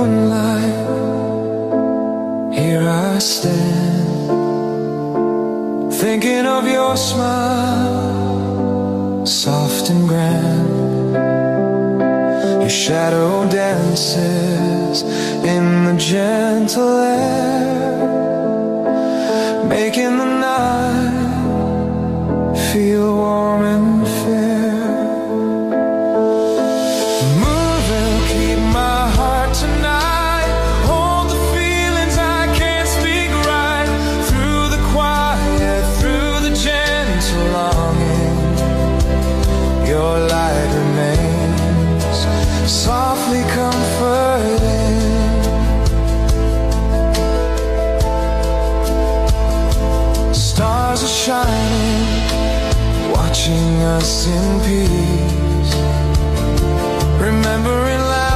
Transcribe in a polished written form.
moonlight, here I stand, thinking of your smile, soft and grand. Your shadow dances in the gentle air, making the night feel warm and fair. Move and keep my heart tonight, hold the feelings I can't speak right, through the quiet, through the gentle longing, your light remains softly comforting. Stars are shining, watching us in peace, remembering life